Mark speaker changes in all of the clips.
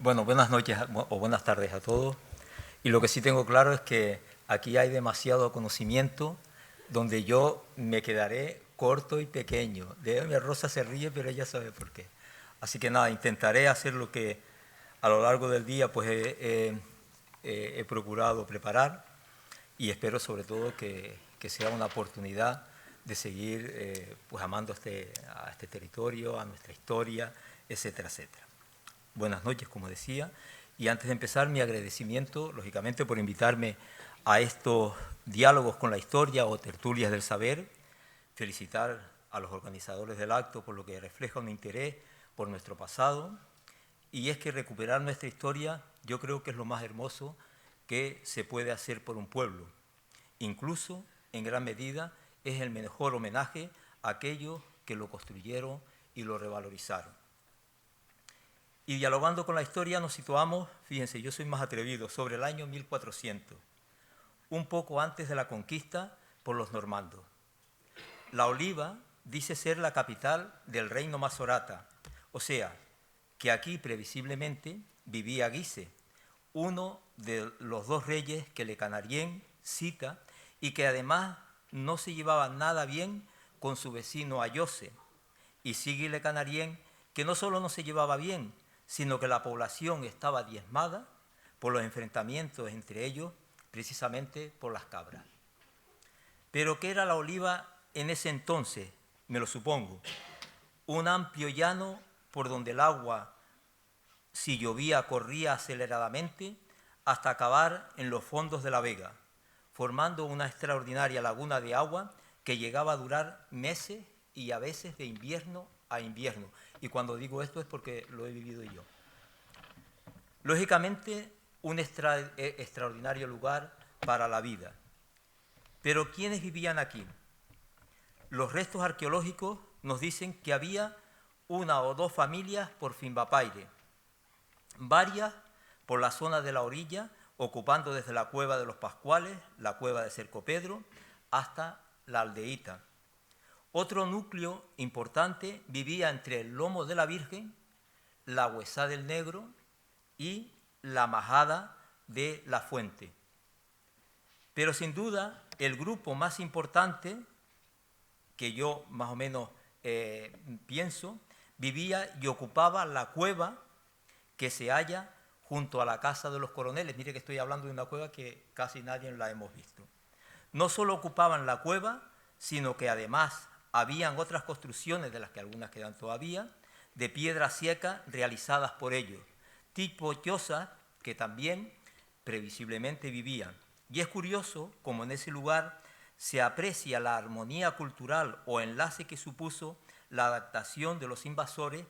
Speaker 1: Bueno, buenas noches o buenas tardes a todos. Y lo que sí tengo claro es que aquí hay demasiado conocimiento donde yo me quedaré corto y pequeño. De Rosa se ríe, pero ella sabe por qué. Así que nada, intentaré hacer lo que a lo largo del día pues he procurado preparar y espero sobre todo que sea una oportunidad de seguir pues amando a este territorio, a nuestra historia, etcétera, etcétera. Buenas noches, como decía, y antes de empezar mi agradecimiento, lógicamente, por invitarme a estos diálogos con la historia o tertulias del saber, felicitar a los organizadores del acto por lo que refleja un interés por nuestro pasado, y es que recuperar nuestra historia yo creo que es lo más hermoso que se puede hacer por un pueblo. Incluso, en gran medida, es el mejor homenaje a aquellos que lo construyeron y lo revalorizaron. Y dialogando con la historia nos situamos, fíjense, yo soy más atrevido, sobre el año 1400, un poco antes de la conquista por los normandos. La Oliva dice ser la capital del reino Masorata, o sea, que aquí previsiblemente vivía Guise, uno de los dos reyes que Le Canarien cita y que además no se llevaba nada bien con su vecino Ayose. Y sigue Le Canarien que no solo no se llevaba bien, sino que la población estaba diezmada por los enfrentamientos entre ellos, precisamente por las cabras. Pero ¿qué era la Oliva en ese entonces? Me lo supongo. Un amplio llano por donde el agua, si llovía, corría aceleradamente hasta acabar en los fondos de la vega, formando una extraordinaria laguna de agua que llegaba a durar meses y a veces de invierno a invierno. Y cuando digo esto es porque lo he vivido yo. Lógicamente, un extraordinario lugar para la vida. Pero ¿quiénes vivían aquí? Los restos arqueológicos nos dicen que había una o dos familias por Finvapaire, varias por la zona de la orilla, ocupando desde la cueva de los Pascuales, la cueva de Cercopedro, hasta la aldeíta. Otro núcleo importante vivía entre el lomo de la Virgen, la Huesá del Negro y la Majada de la Fuente. Pero sin duda, el grupo más importante, que yo más o menos pienso, vivía y ocupaba la cueva que se halla junto a la casa de los coroneles. Mire que estoy hablando de una cueva que casi nadie la hemos visto. No solo ocupaban la cueva, sino que además habían otras construcciones, de las que algunas quedan todavía, de piedra seca realizadas por ellos, tipo chozas que también previsiblemente vivían. Y es curioso como en ese lugar se aprecia la armonía cultural o enlace que supuso la adaptación de los invasores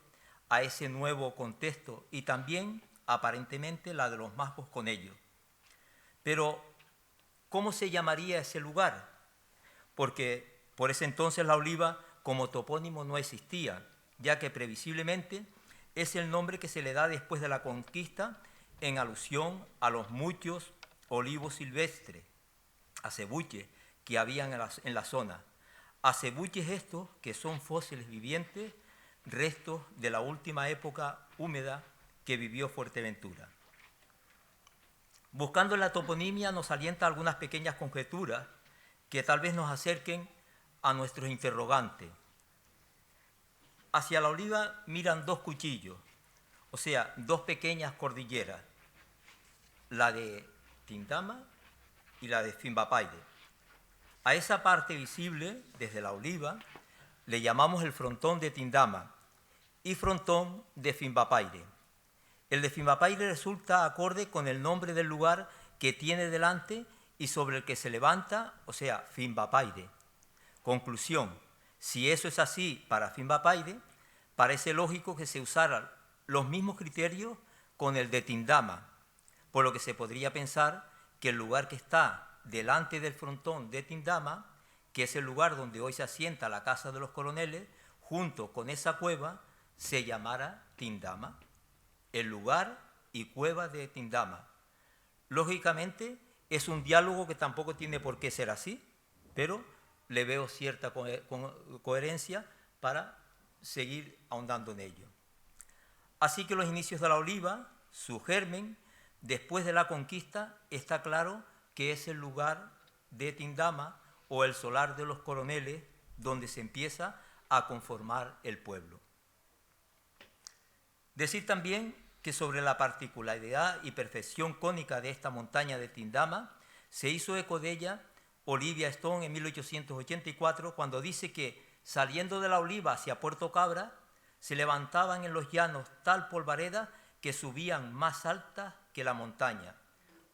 Speaker 1: a ese nuevo contexto y también aparentemente la de los mascos con ellos. Pero ¿cómo se llamaría ese lugar? Porque por ese entonces la Oliva como topónimo no existía, ya que previsiblemente es el nombre que se le da después de la conquista en alusión a los muchos olivos silvestres, acebuches, que habían en la zona. Acebuches estos que son fósiles vivientes, restos de la última época húmeda que vivió Fuerteventura. Buscando en la toponimia nos alienta algunas pequeñas conjeturas que tal vez nos acerquen a nuestros interrogantes. Hacia la Oliva miran dos cuchillos, o sea, dos pequeñas cordilleras, la de Tindama y la de Finvapaire. A esa parte visible, desde la Oliva, le llamamos el frontón de Tindama y frontón de Finvapaire. El de Finvapaire resulta acorde con el nombre del lugar que tiene delante y sobre el que se levanta, o sea, Finvapaire. Conclusión, si eso es así para Finvapaire, parece lógico que se usaran los mismos criterios con el de Tindama, por lo que se podría pensar que el lugar que está delante del frontón de Tindama, que es el lugar donde hoy se asienta la casa de los coroneles, junto con esa cueva, se llamara Tindama, el lugar y cueva de Tindama. Lógicamente, es un diálogo que tampoco tiene por qué ser así, pero le veo cierta coherencia para seguir ahondando en ello. Así que los inicios de la Oliva su germen, después de la conquista, está claro que es el lugar de Tindama o el solar de los coroneles, donde se empieza a conformar el pueblo. Decir también que sobre la particularidad y perfección cónica de esta montaña de Tindama, se hizo eco de ella Olivia Stone en 1884, cuando dice que saliendo de la Oliva hacia Puerto Cabra, se levantaban en los llanos tal polvareda que subían más altas que la montaña.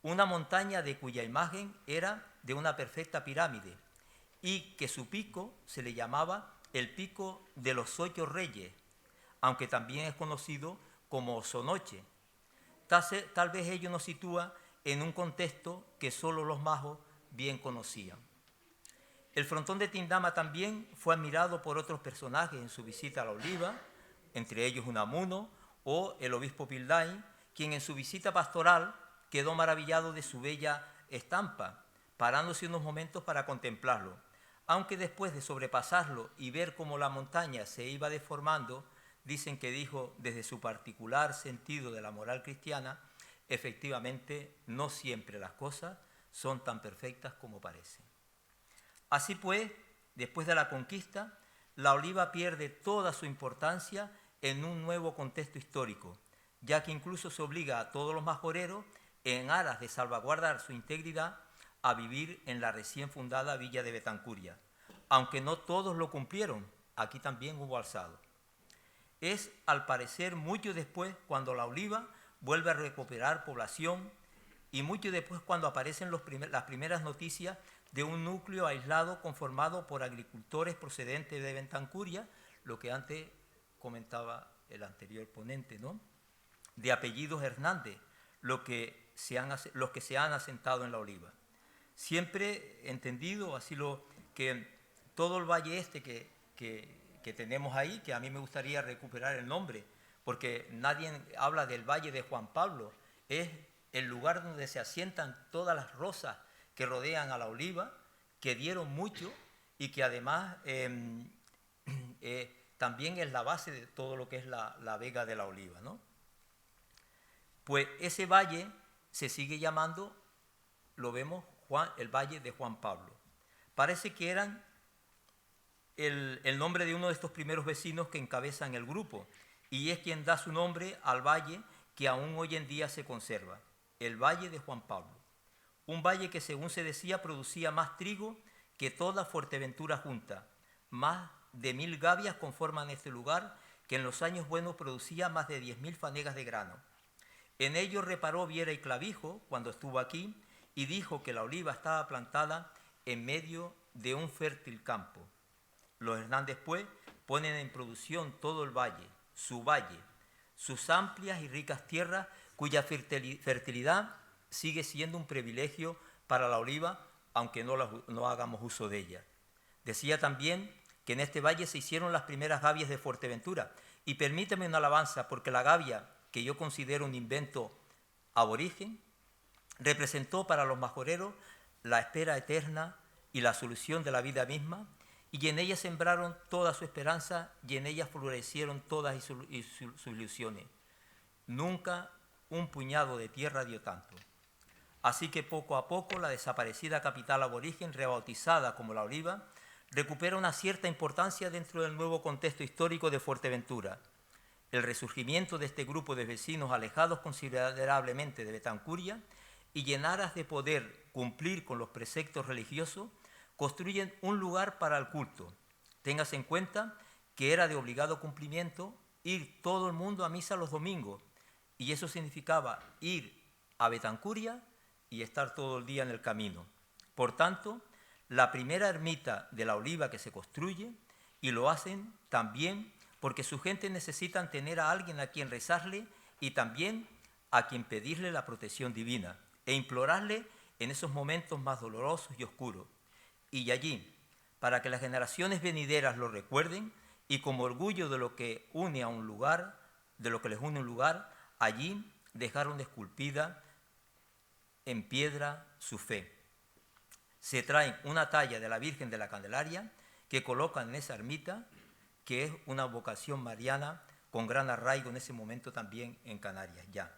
Speaker 1: Una montaña de cuya imagen era de una perfecta pirámide y que su pico se le llamaba el pico de los 8 reyes, aunque también es conocido como Sonoche. Tal vez ello nos sitúa en un contexto que solo los magos bien conocían. El frontón de Tindama también fue admirado por otros personajes en su visita a la Oliva, entre ellos Unamuno o el obispo Pilday, quien en su visita pastoral quedó maravillado de su bella estampa, parándose unos momentos para contemplarlo, aunque después de sobrepasarlo y ver cómo la montaña se iba deformando, dicen que dijo desde su particular sentido de la moral cristiana, efectivamente no siempre las cosas son tan perfectas como parecen. Así pues, después de la conquista, la Oliva pierde toda su importancia en un nuevo contexto histórico, ya que incluso se obliga a todos los majoreros, en aras de salvaguardar su integridad, a vivir en la recién fundada villa de Betancuria, aunque no todos lo cumplieron, aquí también hubo alzado. Es, al parecer, mucho después cuando la Oliva vuelve a recuperar población y mucho después cuando aparecen las primeras noticias de un núcleo aislado conformado por agricultores procedentes de Betancuria, lo que antes comentaba el anterior ponente, ¿no? De apellidos Hernández, los que se han asentado en la Oliva. Siempre he entendido, que todo el valle este que tenemos ahí, que a mí me gustaría recuperar el nombre, porque nadie habla del Valle de Juan Pablo, es el lugar donde se asientan todas las rosas que rodean a la Oliva, que dieron mucho y que además también es la base de todo lo que es la Vega de la Oliva, ¿no? Pues ese valle se sigue llamando, lo vemos, el Valle de Juan Pablo. Parece que eran el nombre de uno de estos primeros vecinos que encabezan el grupo, y es quien da su nombre al valle que aún hoy en día se conserva, el Valle de Juan Pablo. Un valle que, según se decía, producía más trigo que toda Fuerteventura junta. Más de 1000 gavias conforman este lugar, que en los años buenos producía más de 10.000 fanegas de grano. En ello reparó Viera y Clavijo cuando estuvo aquí y dijo que la oliva estaba plantada en medio de un fértil campo. Los Hernández, pues, ponen en producción todo el valle, sus amplias y ricas tierras, cuya fertilidad sigue siendo un privilegio para la oliva, aunque no hagamos uso de ella. Decía también que en este valle se hicieron las primeras gavias de Fuerteventura. Y permíteme una alabanza, porque la gavia, que yo considero un invento aborigen, representó para los majoreros la espera eterna y la solución de la vida misma, y en ella sembraron toda su esperanza y en ella florecieron todas sus ilusiones. Nunca un puñado de tierra dio tanto. Así que poco a poco la desaparecida capital aborigen, rebautizada como La Oliva, recupera una cierta importancia dentro del nuevo contexto histórico de Fuerteventura. El resurgimiento de este grupo de vecinos alejados considerablemente de Betancuria y en aras de poder cumplir con los preceptos religiosos, construyen un lugar para el culto. Téngase en cuenta que era de obligado cumplimiento ir todo el mundo a misa los domingos, y eso significaba ir a Betancuria y estar todo el día en el camino. Por tanto, la primera ermita de la Oliva que se construye, y lo hacen también porque su gente necesita tener a alguien a quien rezarle y también a quien pedirle la protección divina e implorarle en esos momentos más dolorosos y oscuros. Y allí, para que las generaciones venideras lo recuerden y como orgullo de lo que une a un lugar, de lo que les une un lugar, allí dejaron esculpida en piedra su fe. Se traen una talla de la Virgen de la Candelaria que colocan en esa ermita, que es una vocación mariana con gran arraigo en ese momento también en Canarias ya.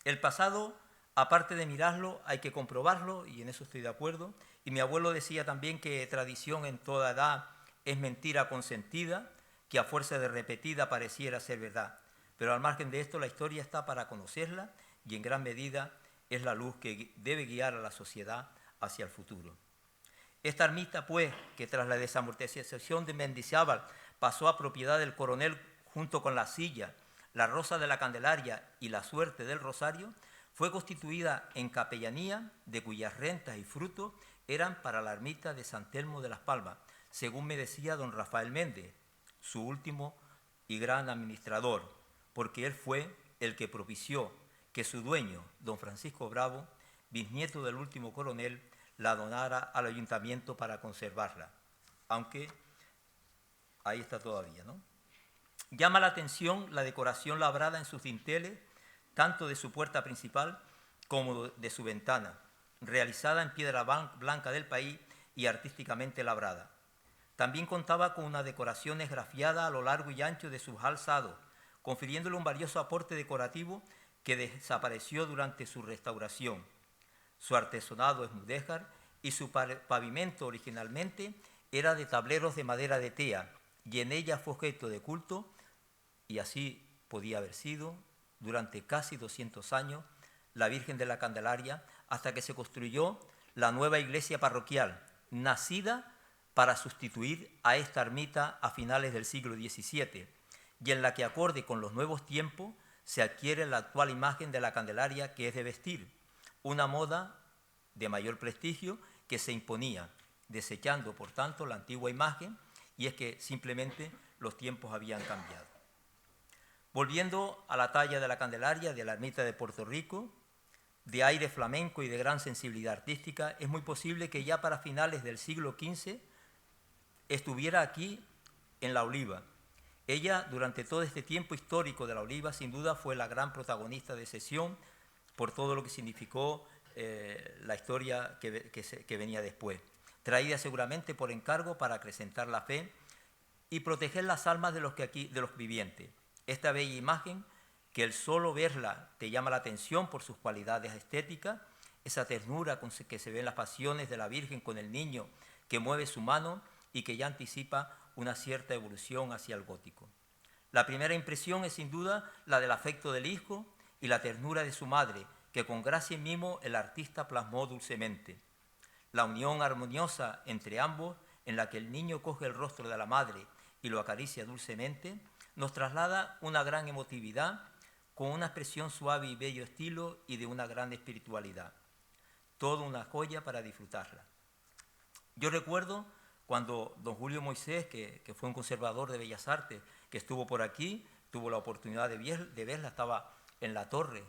Speaker 1: El pasado, aparte de mirarlo, hay que comprobarlo, y en eso estoy de acuerdo. Y mi abuelo decía también que tradición en toda edad es mentira consentida, que a fuerza de repetida pareciera ser verdad. Pero al margen de esto, la historia está para conocerla y en gran medida es la luz que debe guiar a la sociedad hacia el futuro. Esta ermita, pues, que tras la desamortización de Mendizábal pasó a propiedad del coronel junto con la silla, la rosa de la Candelaria y la suerte del Rosario, fue constituida en capellanía, de cuyas rentas y frutos eran para la ermita de San Telmo de las Palmas, según me decía don Rafael Méndez, su último y gran administrador, porque él fue el que propició que su dueño, don Francisco Bravo, bisnieto del último coronel, la donara al ayuntamiento para conservarla, aunque ahí está todavía, ¿no? Llama la atención la decoración labrada en sus dinteles, tanto de su puerta principal como de su ventana, realizada en piedra blanca del país y artísticamente labrada. También contaba con una decoración esgrafiada a lo largo y ancho de sus alzados, confiriéndole un valioso aporte decorativo que desapareció durante su restauración. Su artesonado es mudéjar y su pavimento originalmente era de tableros de madera de tea y en ella fue objeto de culto, y así podía haber sido, durante casi 200 años, la Virgen de la Candelaria, hasta que se construyó la nueva iglesia parroquial, nacida para sustituir a esta ermita a finales del siglo XVII, y en la que, acorde con los nuevos tiempos, se adquiere la actual imagen de la Candelaria, que es de vestir, una moda de mayor prestigio que se imponía, desechando, por tanto, la antigua imagen, y es que simplemente los tiempos habían cambiado. Volviendo a la talla de la Candelaria de la ermita de Puerto Rico, de aire flamenco y de gran sensibilidad artística, es muy posible que ya para finales del siglo XV estuviera aquí en La Oliva. Ella, durante todo este tiempo histórico de La Oliva, sin duda fue la gran protagonista de sesión por todo lo que significó la historia que venía después, traída seguramente por encargo para acrecentar la fe y proteger las almas de los vivientes. Esta bella imagen, que el solo verla te llama la atención por sus cualidades estéticas, esa ternura con que se ven las pasiones de la Virgen con el niño que mueve su mano y que ya anticipa una cierta evolución hacia el gótico. La primera impresión es sin duda la del afecto del hijo y la ternura de su madre, que con gracia y mimo el artista plasmó dulcemente. La unión armoniosa entre ambos, en la que el niño coge el rostro de la madre y lo acaricia dulcemente, nos traslada una gran emotividad con una expresión suave y bello estilo y de una gran espiritualidad. Toda una joya para disfrutarla. Yo recuerdo cuando don Julio Moisés, que fue un conservador de Bellas Artes, que estuvo por aquí, tuvo la oportunidad de verla, estaba en la torre,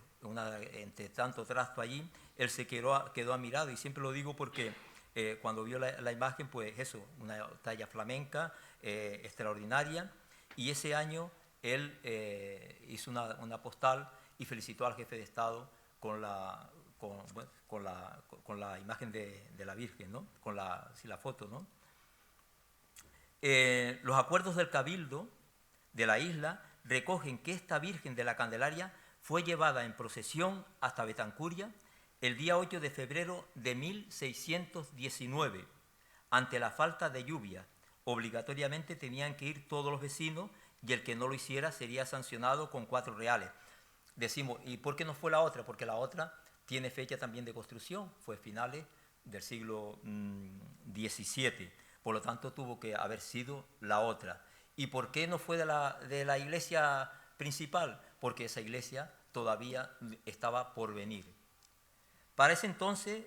Speaker 1: entre tanto trasto allí, él se quedó admirado, y siempre lo digo porque cuando vio la imagen, pues eso, una talla flamenca extraordinaria, y ese año él hizo una postal y felicitó al jefe de Estado con la imagen de la Virgen, ¿no? Con la foto, ¿no? Los acuerdos del Cabildo de la isla recogen que esta Virgen de la Candelaria fue llevada en procesión hasta Betancuria el día 8 de febrero de 1619. Ante la falta de lluvia, obligatoriamente tenían que ir todos los vecinos y el que no lo hiciera sería sancionado con 4 reales. Decimos, ¿y por qué no fue la otra? Porque la otra tiene fecha también de construcción, fue finales del siglo XVII, por lo tanto tuvo que haber sido la otra. ¿Y por qué no fue de la iglesia principal? Porque esa iglesia todavía estaba por venir. Para ese entonces,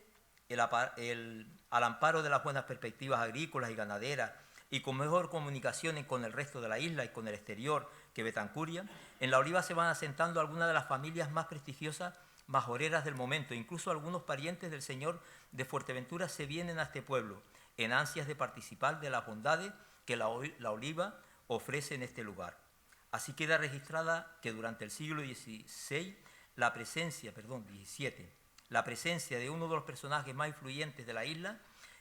Speaker 1: al amparo de las buenas perspectivas agrícolas y ganaderas y con mejor comunicaciones con el resto de la isla y con el exterior que Betancuria, en La Oliva se van asentando algunas de las familias más prestigiosas majoreras del momento. Incluso algunos parientes del señor de Fuerteventura se vienen a este pueblo en ansias de participar de las bondades que la Oliva ofrece en este lugar. Así queda registrada que durante el siglo XVII la presencia de uno de los personajes más influyentes de la isla,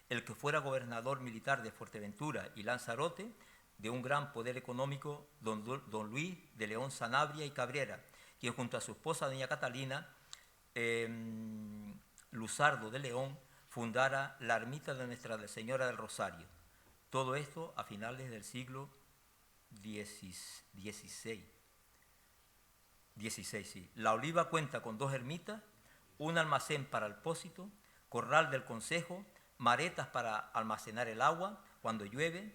Speaker 1: el que fuera gobernador militar de Fuerteventura y Lanzarote, de un gran poder económico, don Luis de León Sanabria y Cabrera, quien junto a su esposa, doña Catalina Luzardo de León, fundara la ermita de Nuestra Señora del Rosario. Todo esto a finales del siglo XVI. Sí. La Oliva cuenta con 2 ermitas, un almacén para el pósito, corral del concejo, maretas para almacenar el agua cuando llueve,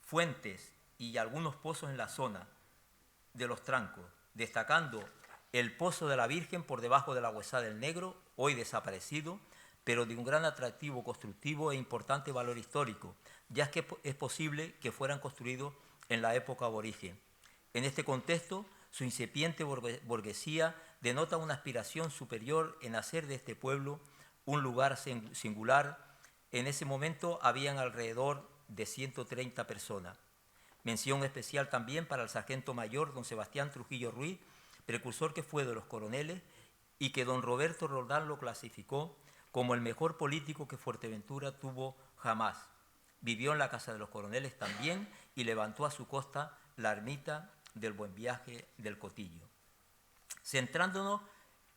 Speaker 1: fuentes y algunos pozos en la zona de los trancos, destacando el pozo de la Virgen por debajo de la Huesada del Negro, hoy desaparecido, pero de un gran atractivo constructivo e importante valor histórico, ya que es posible que fueran construidos en la época aborigen. En este contexto, su incipiente burguesía denota una aspiración superior en hacer de este pueblo un lugar singular. En ese momento habían alrededor de 130 personas. Mención especial también para el sargento mayor don Sebastián Trujillo Ruiz, precursor que fue de los coroneles y que don Roberto Roldán lo clasificó como el mejor político que Fuerteventura tuvo jamás. Vivió en la Casa de los Coroneles también y levantó a su costa la ermita del Buen Viaje del Cotillo. Centrándonos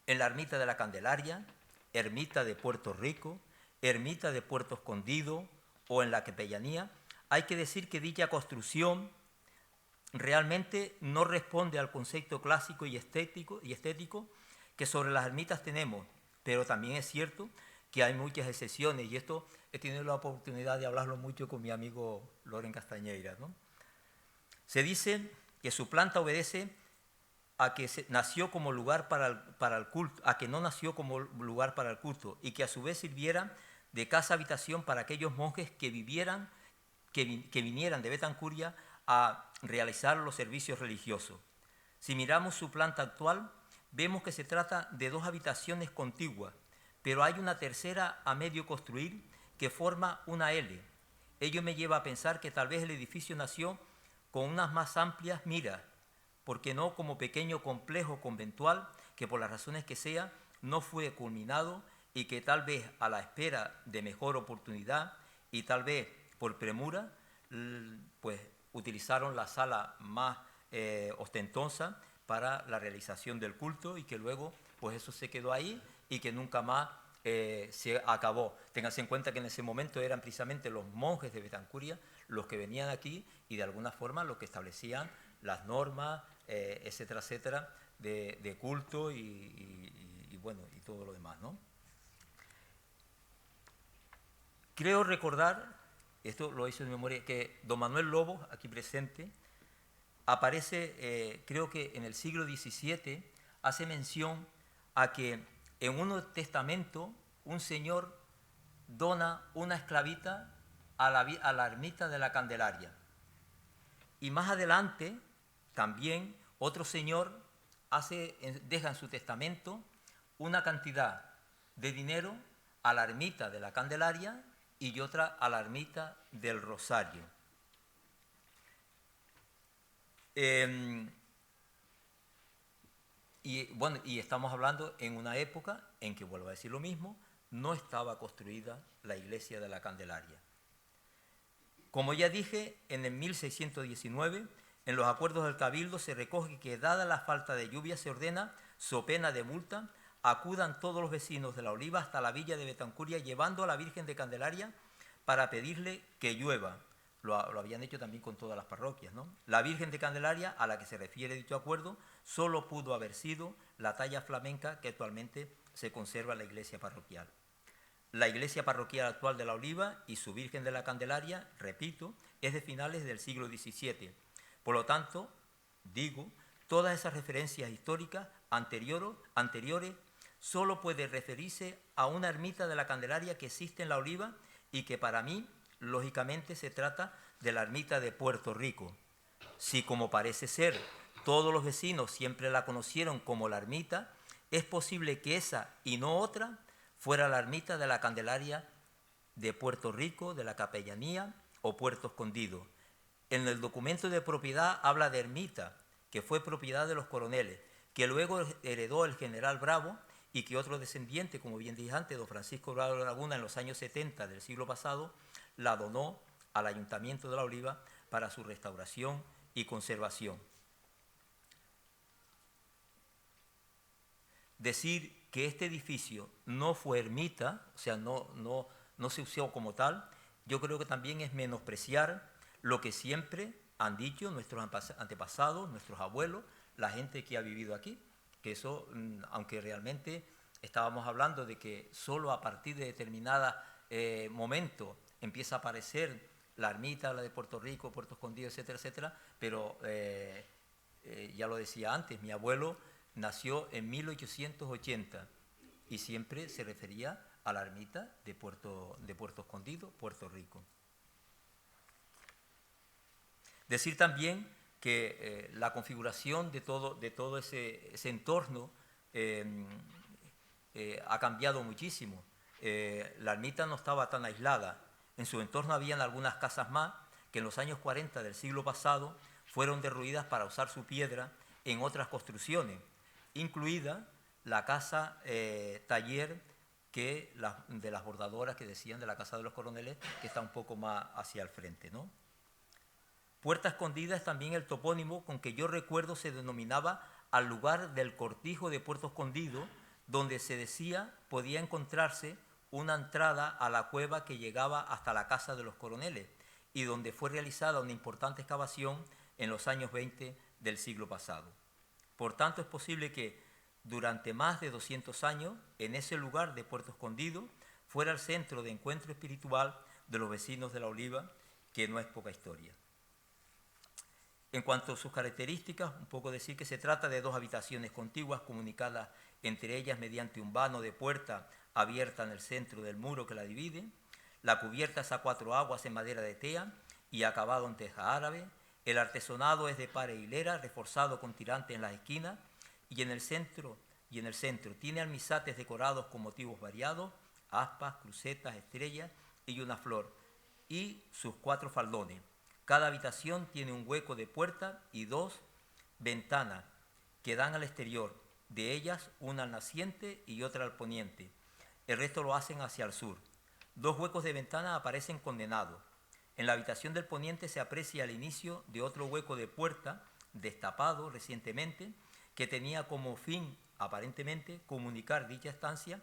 Speaker 1: en la ermita de la Candelaria, ermita de Puerto Rico, ermita de Puerto Escondido o en la Capellanía, hay que decir que dicha construcción realmente no responde al concepto clásico y estético que sobre las ermitas tenemos, pero también es cierto que hay muchas excepciones, y esto he tenido la oportunidad de hablarlo mucho con mi amigo Loren Castañeira, ¿no? Se dice que su planta obedece a que nació como lugar para el culto, a que no nació como lugar para el culto, y que a su vez sirviera de casa habitación para aquellos monjes que vinieran de Betancuria a realizar los servicios religiosos. Si miramos su planta actual, vemos que se trata de 2 habitaciones contiguas, pero hay una tercera a medio construir que forma una L. Ello me lleva a pensar que tal vez el edificio nació con unas más amplias miras, porque no como pequeño complejo conventual que por las razones que sea no fue culminado y que tal vez a la espera de mejor oportunidad y tal vez por premura, pues utilizaron la sala más ostentosa para la realización del culto y que luego pues eso se quedó ahí y que nunca más se acabó. Ténganse en cuenta que en ese momento eran precisamente los monjes de Betancuria los que venían aquí y de alguna forma los que establecían las normas, etcétera, etcétera, de culto y bueno, y todo lo demás, ¿no? Creo recordar, esto lo hice en memoria, que don Manuel Lobo, aquí presente, aparece, creo que en el siglo XVII, hace mención a que en un testamento un señor dona una esclavita a la ermita de la Candelaria. Y más adelante, también, otro señor deja en su testamento una cantidad de dinero a la ermita de la Candelaria y otra a la ermita del Rosario. Y estamos hablando en una época en que, vuelvo a decir lo mismo, no estaba construida la iglesia de la Candelaria. Como ya dije, en el 1619, en los acuerdos del Cabildo se recoge que, dada la falta de lluvia, se ordena, so pena de multa, acudan todos los vecinos de La Oliva hasta la villa de Betancuria, llevando a la Virgen de Candelaria para pedirle que llueva. Lo habían hecho también con todas las parroquias, ¿no? La Virgen de Candelaria, a la que se refiere dicho acuerdo, solo pudo haber sido la talla flamenca que actualmente se conserva en la iglesia parroquial. La iglesia parroquial actual de La Oliva y su Virgen de la Candelaria, repito, es de finales del siglo XVII. Por lo tanto, digo, todas esas referencias históricas anteriores solo puede referirse a una ermita de la Candelaria que existe en La Oliva y que para mí, lógicamente, se trata de la ermita de Puerto Rico. Si, como parece ser, todos los vecinos siempre la conocieron como la ermita, es posible que esa y no otra fuera la ermita de la Candelaria de Puerto Rico, de la Capellanía o Puerto Escondido. En el documento de propiedad habla de ermita, que fue propiedad de los coroneles, que luego heredó el general Bravo y que otro descendiente, como bien dije antes, don Francisco Bravo Laguna, en los años 70 del siglo pasado, la donó al Ayuntamiento de La Oliva para su restauración y conservación. Decir que este edificio no fue ermita, o sea, no se usó como tal, yo creo que también es menospreciar lo que siempre han dicho nuestros antepasados, nuestros abuelos, la gente que ha vivido aquí, que eso, aunque realmente estábamos hablando de que solo a partir de determinado momento empieza a aparecer la ermita, la de Puerto Rico, Puerto Escondido, etcétera, etcétera, pero ya lo decía antes, mi abuelo nació en 1880 y siempre se refería a la ermita de Puerto Escondido, Puerto Rico. Decir también que la configuración de todo ese entorno ha cambiado muchísimo. La ermita no estaba tan aislada. En su entorno habían algunas casas más que en los años 40 del siglo pasado fueron derruidas para usar su piedra en otras construcciones, incluida la casa taller de las bordadoras que decían de la Casa de los Coroneles, que está un poco más hacia el frente, ¿no? Puerta Escondida es también el topónimo con que yo recuerdo se denominaba al lugar del cortijo de Puerto Escondido, donde se decía podía encontrarse una entrada a la cueva que llegaba hasta la Casa de los Coroneles y donde fue realizada una importante excavación en los años 20 del siglo pasado. Por tanto, es posible que durante más de 200 años, en ese lugar de Puerto Escondido, fuera el centro de encuentro espiritual de los vecinos de La Oliva, que no es poca historia. En cuanto a sus características, un poco decir que se trata de dos habitaciones contiguas comunicadas entre ellas mediante un vano de puerta abierta en el centro del muro que la divide. La cubierta es a 4 aguas en madera de tea y acabado en teja árabe. El artesonado es de pared hilera, reforzado con tirante en las esquinas y en el centro tiene almizates decorados con motivos variados, aspas, crucetas, estrellas y una flor, y sus 4 faldones. Cada habitación tiene un hueco de puerta y 2 ventanas que dan al exterior, de ellas una al naciente y otra al poniente. El resto lo hacen hacia el sur. 2 huecos de ventana aparecen condenados. En la habitación del poniente se aprecia el inicio de otro hueco de puerta, destapado recientemente, que tenía como fin, aparentemente, comunicar dicha estancia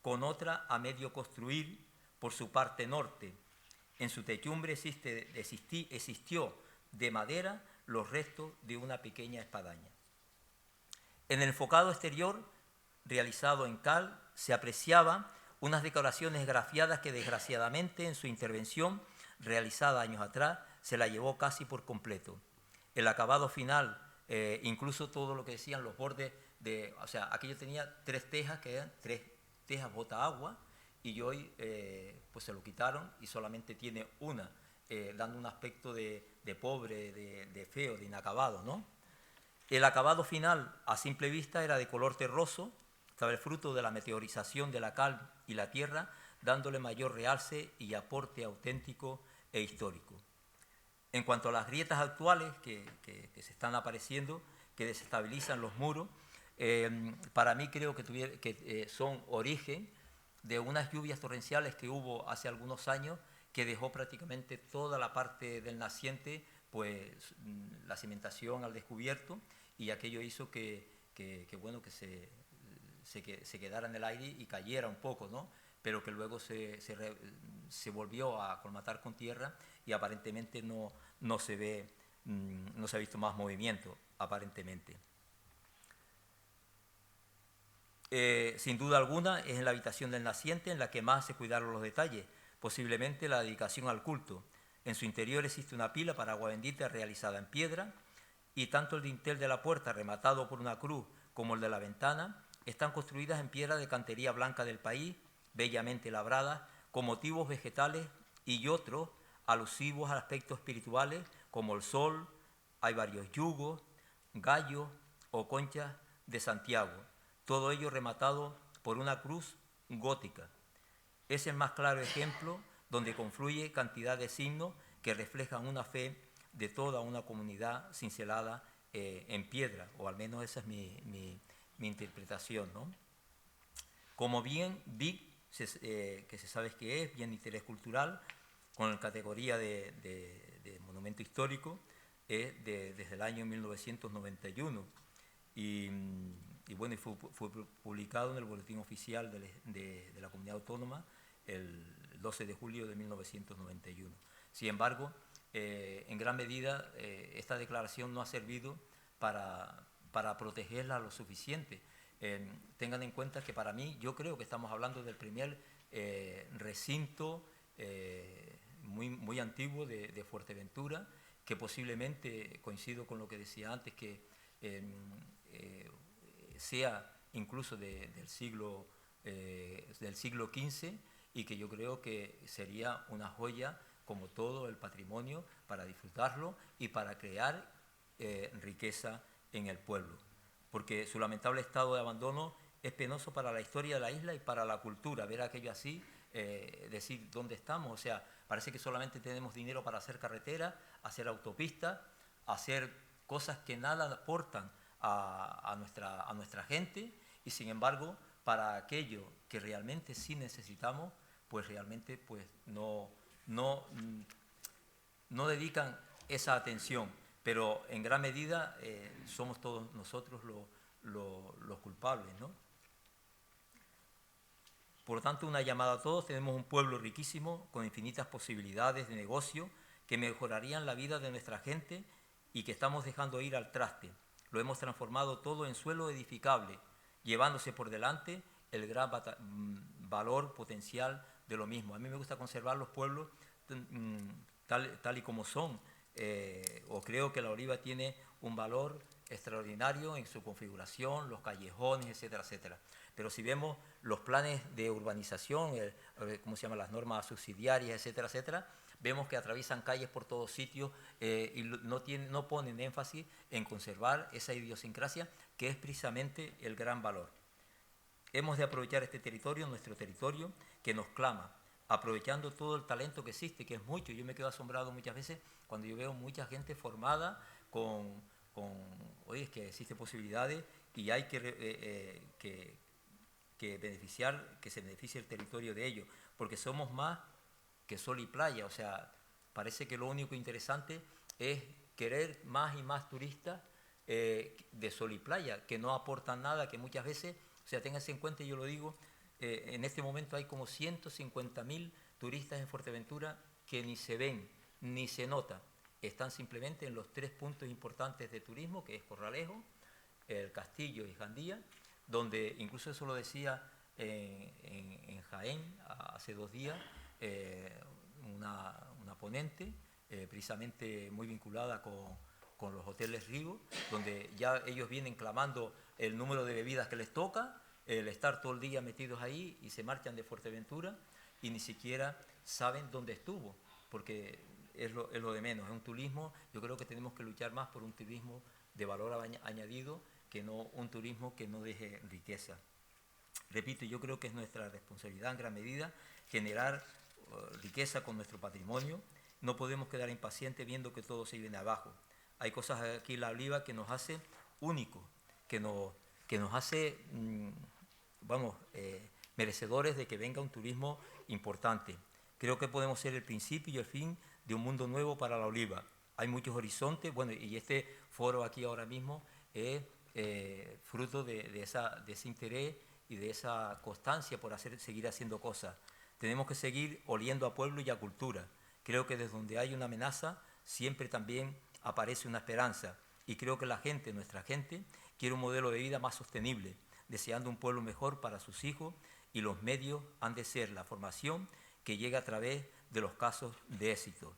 Speaker 1: con otra a medio construir por su parte norte. En su techumbre existió de madera los restos de una pequeña espadaña. En el enfocado exterior, realizado en cal, se apreciaban unas decoraciones grafiadas que desgraciadamente en su intervención, realizada años atrás, se la llevó casi por completo. El acabado final, incluso todo lo que decían los bordes, o sea, aquello tenía 3 tejas, que eran 3 tejas bota agua, y hoy pues se lo quitaron y solamente tiene una, dando un aspecto de pobre, de feo, de inacabado, ¿no? El acabado final, a simple vista, era de color terroso, estaba el fruto de la meteorización de la cal y la tierra, dándole mayor realce y aporte auténtico e histórico. En cuanto a las grietas actuales que se están apareciendo, que desestabilizan los muros, para mí creo que son origen de unas lluvias torrenciales que hubo hace algunos años que dejó prácticamente toda la parte del naciente, pues la cimentación al descubierto, y aquello hizo que se quedara en el aire y cayera un poco, ¿no? Pero que luego se volvió a colmatar con tierra y aparentemente no se ha visto más movimiento, aparentemente. Sin duda alguna es en la habitación del naciente en la que más se cuidaron los detalles, posiblemente la dedicación al culto. En su interior existe una pila para agua bendita realizada en piedra, y tanto el dintel de la puerta rematado por una cruz como el de la ventana están construidas en piedra de cantería blanca del país, bellamente labradas, con motivos vegetales y otros alusivos a aspectos espirituales como el sol. Hay varios yugos, gallos o conchas de Santiago, todo ello rematado por una cruz gótica. Es el más claro ejemplo donde confluye cantidad de signos que reflejan una fe de toda una comunidad cincelada en piedra, o al menos esa es mi interpretación, ¿no? Como bien BIC, que se sabe qué es, bien de interés cultural, con categoría de monumento histórico, desde el año 1991. Y bueno, fue publicado en el Boletín Oficial de la Comunidad Autónoma el 12 de julio de 1991. Sin embargo, en gran medida esta declaración no ha servido para protegerla lo suficiente. Tengan en cuenta que para mí, yo creo que estamos hablando del primer recinto muy antiguo de Fuerteventura, que posiblemente, coincido con lo que decía antes, que sea incluso del siglo XV, y que yo creo que sería una joya como todo el patrimonio para disfrutarlo y para crear riqueza en el pueblo, porque su lamentable estado de abandono es penoso para la historia de la isla y para la cultura. Ver aquello así, decir dónde estamos, o sea, parece que solamente tenemos dinero para hacer carreteras, hacer autopistas, hacer cosas que nada aportan a nuestra gente, y sin embargo, para aquello que realmente sí necesitamos, pues realmente pues no dedican esa atención, pero en gran medida somos todos nosotros los culpables, ¿no? Por lo tanto, una llamada a todos. Tenemos un pueblo riquísimo, con infinitas posibilidades de negocio que mejorarían la vida de nuestra gente y que estamos dejando ir al traste. Lo hemos transformado todo en suelo edificable, llevándose por delante el gran valor potencial de lo mismo. A mí me gusta conservar los pueblos tal y como son, o creo que La Oliva tiene un valor extraordinario en su configuración, los callejones, etcétera, etcétera. Pero si vemos los planes de urbanización, ¿cómo se llaman? Las normas subsidiarias, etcétera, etcétera, vemos que atraviesan calles por todos sitios y no ponen énfasis en conservar esa idiosincrasia que es precisamente el gran valor. Hemos de aprovechar este territorio, nuestro territorio, que nos clama, aprovechando todo el talento que existe, que es mucho. Yo me quedo asombrado muchas veces cuando yo veo mucha gente formada oye, es que existen posibilidades y hay que se beneficie el territorio de ello, porque somos más que sol y playa. O sea, parece que lo único interesante es querer más y más turistas de sol y playa, que no aportan nada, que muchas veces, o sea, ténganse en cuenta, y yo lo digo, en este momento hay como 150.000 turistas en Fuerteventura que ni se ven, ni se nota. Están simplemente en los 3 puntos importantes de turismo, que es Corralejo, el Castillo y Jandía, donde incluso eso lo decía en Jaén hace 2 días una ponente, precisamente muy vinculada con los hoteles Rigo, donde ya ellos vienen clamando el número de bebidas que les toca, el estar todo el día metidos ahí, y se marchan de Fuerteventura y ni siquiera saben dónde estuvo, porque es lo de menos. Es un turismo, yo creo que tenemos que luchar más por un turismo de valor añadido, que no un turismo que no deje riqueza. Repito, yo creo que es nuestra responsabilidad en gran medida generar riqueza con nuestro patrimonio. No podemos quedar impacientes viendo que todo se viene abajo. Hay cosas aquí en La Oliva que nos hace únicos, que nos hace, merecedores de que venga un turismo importante. Creo que podemos ser el principio y el fin de un mundo nuevo para La Oliva. Hay muchos horizontes, bueno, y este foro aquí ahora mismo es fruto de ese interés y de esa constancia por seguir haciendo cosas. Tenemos que seguir oliendo a pueblo y a cultura. Creo que desde donde hay una amenaza siempre también aparece una esperanza, y creo que la gente, nuestra gente, quiere un modelo de vida más sostenible, deseando un pueblo mejor para sus hijos, y los medios han de ser la formación que llega a través de los casos de éxito.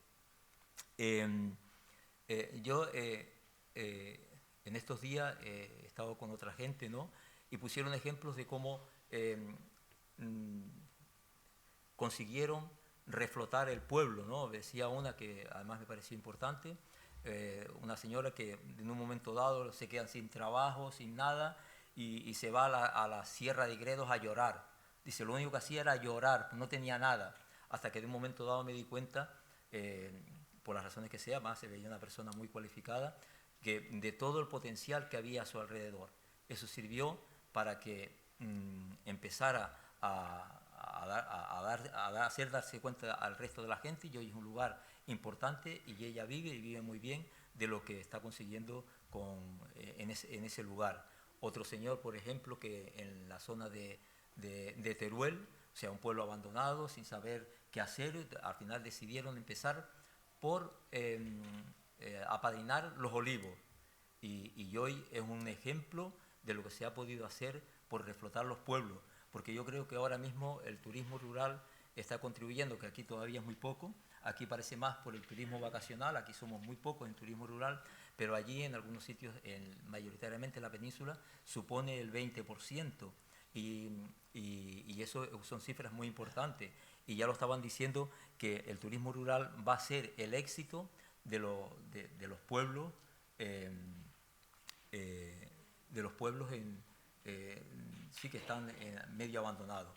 Speaker 1: Yo en estos días he estado con otra gente, ¿no? Y pusieron ejemplos de cómo consiguieron reflotar el pueblo, ¿no? Decía una que además me pareció importante, una señora que en un momento dado se quedan sin trabajo, sin nada, y se va a la Sierra de Gredos a llorar. Dice, lo único que hacía era llorar, no tenía nada, hasta que de un momento dado me di cuenta, por las razones que sea, más se veía una persona muy cualificada, que de todo el potencial que había a su alrededor. Eso sirvió para que empezara a hacer darse cuenta al resto de la gente, y hoy es un lugar importante, y ella vive muy bien de lo que está consiguiendo en ese lugar. Otro señor, por ejemplo, que en la zona de Teruel, o sea, un pueblo abandonado, sin saber qué hacer, al final decidieron empezar por apadrinar los olivos. Y hoy es un ejemplo de lo que se ha podido hacer por reflotar los pueblos, porque yo creo que ahora mismo el turismo rural está contribuyendo, que aquí todavía es muy poco, aquí parece más por el turismo vacacional, aquí somos muy pocos en turismo rural, pero allí en algunos sitios, mayoritariamente en la península, supone el 20%. Y eso son cifras muy importantes. Y ya lo estaban diciendo que el turismo rural va a ser el éxito de los pueblos, eh, de los pueblos sí que están medio abandonados.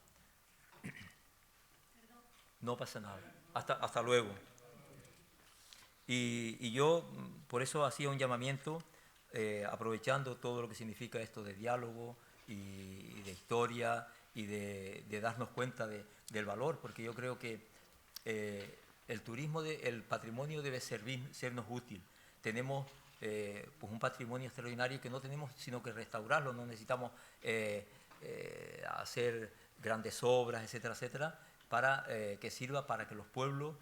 Speaker 1: No pasa nada. Hasta luego. Y yo por eso hacía un llamamiento, aprovechando todo lo que significa esto de diálogo y de historia y de darnos cuenta del valor, porque yo creo que el turismo, el patrimonio debe sernos útil. Tenemos pues un patrimonio extraordinario que no tenemos sino que restaurarlo, no necesitamos hacer grandes obras, etcétera, etcétera, para que sirva para que los pueblos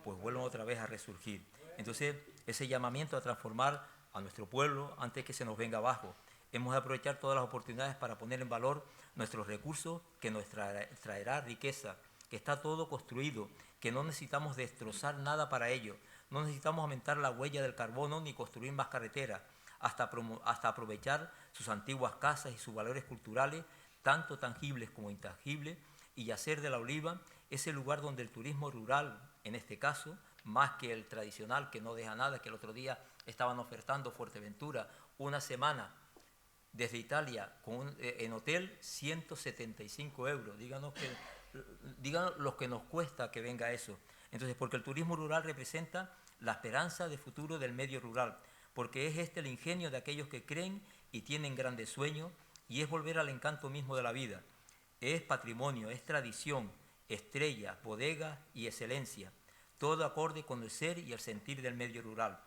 Speaker 1: pues vuelvan otra vez a resurgir. Entonces, ese llamamiento a transformar a nuestro pueblo antes que se nos venga abajo. Hemos de aprovechar todas las oportunidades para poner en valor nuestros recursos que nos traerá riqueza, que está todo construido, que no necesitamos destrozar nada para ello, no necesitamos aumentar la huella del carbono ni construir más carreteras, hasta aprovechar sus antiguas casas y sus valores culturales, tanto tangibles como intangibles, y hacer de la Oliva ese lugar donde el turismo rural, en este caso, más que el tradicional que no deja nada, que el otro día estaban ofertando Fuerteventura una semana desde Italia en hotel 175 euros. Díganos los que nos cuesta que venga eso. Entonces, porque el turismo rural representa la esperanza de futuro del medio rural, porque es este el ingenio de aquellos que creen y tienen grandes sueños, y es volver al encanto mismo de la vida. Es patrimonio, es tradición, estrellas, bodegas y excelencia, todo acorde con el ser y el sentir del medio rural,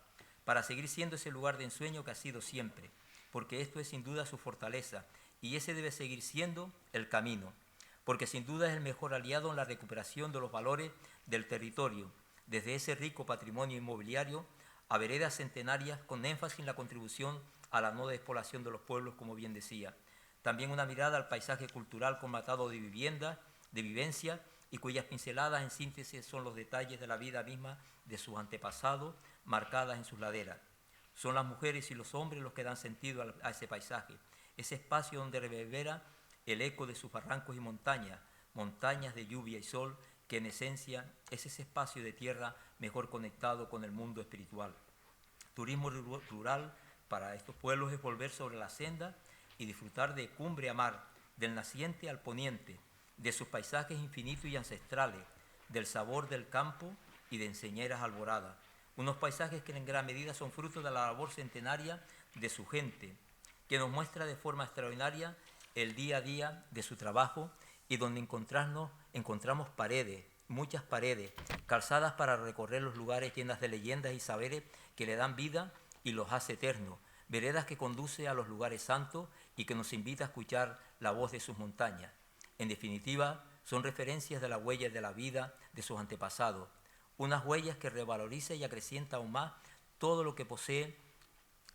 Speaker 1: para seguir siendo ese lugar de ensueño que ha sido siempre, porque esto es sin duda su fortaleza, y ese debe seguir siendo el camino, porque sin duda es el mejor aliado en la recuperación de los valores del territorio, desde ese rico patrimonio inmobiliario a veredas centenarias, con énfasis en la contribución a la no despoblación de los pueblos, como bien decía. También una mirada al paisaje cultural colmatado de viviendas, de vivencia, y cuyas pinceladas en síntesis son los detalles de la vida misma de sus antepasados, marcadas en sus laderas. Son las mujeres y los hombres los que dan sentido a ese paisaje, ese espacio donde reverbera el eco de sus barrancos y montañas, montañas de lluvia y sol, que en esencia es ese espacio de tierra mejor conectado con el mundo espiritual. Turismo rural para estos pueblos es volver sobre la senda y disfrutar de cumbre a mar, del naciente al poniente, de sus paisajes infinitos y ancestrales, del sabor del campo y de enseñeras alboradas. Unos paisajes que en gran medida son fruto de la labor centenaria de su gente, que nos muestra de forma extraordinaria el día a día de su trabajo, y donde encontramos paredes, muchas paredes, calzadas para recorrer los lugares llenas de leyendas y saberes que le dan vida y los hace eternos, veredas que conduce a los lugares santos y que nos invita a escuchar la voz de sus montañas. En definitiva, son referencias de la huella de la vida de sus antepasados, unas huellas que revaloriza y acrecienta aún más todo lo que posee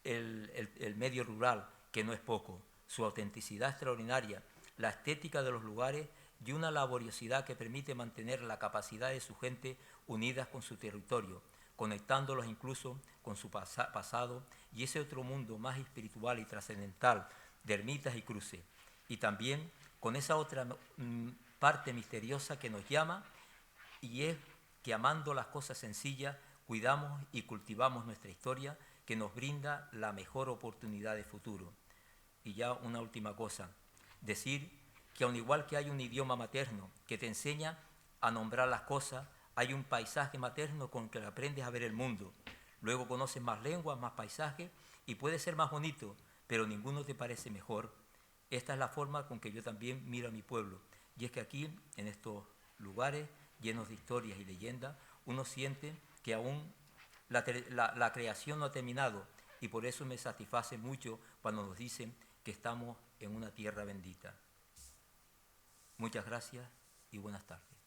Speaker 1: el medio rural, que no es poco, su autenticidad extraordinaria, la estética de los lugares y una laboriosidad que permite mantener la capacidad de su gente unidas con su territorio, conectándolos incluso con su pasado y ese otro mundo más espiritual y trascendental de ermitas y cruces, y también con esa otra parte misteriosa que nos llama, y es que amando las cosas sencillas cuidamos y cultivamos nuestra historia, que nos brinda la mejor oportunidad de futuro. Y ya una última cosa, decir que aun igual que hay un idioma materno que te enseña a nombrar las cosas, hay un paisaje materno con que aprendes a ver el mundo. Luego conoces más lenguas, más paisajes, y puede ser más bonito, pero ninguno te parece mejor. Esta es la forma con que yo también miro a mi pueblo. Y es que aquí, en estos lugares llenos de historias y leyendas, uno siente que aún la creación no ha terminado, y por eso me satisface mucho cuando nos dicen que estamos en una tierra bendita. Muchas gracias y buenas tardes.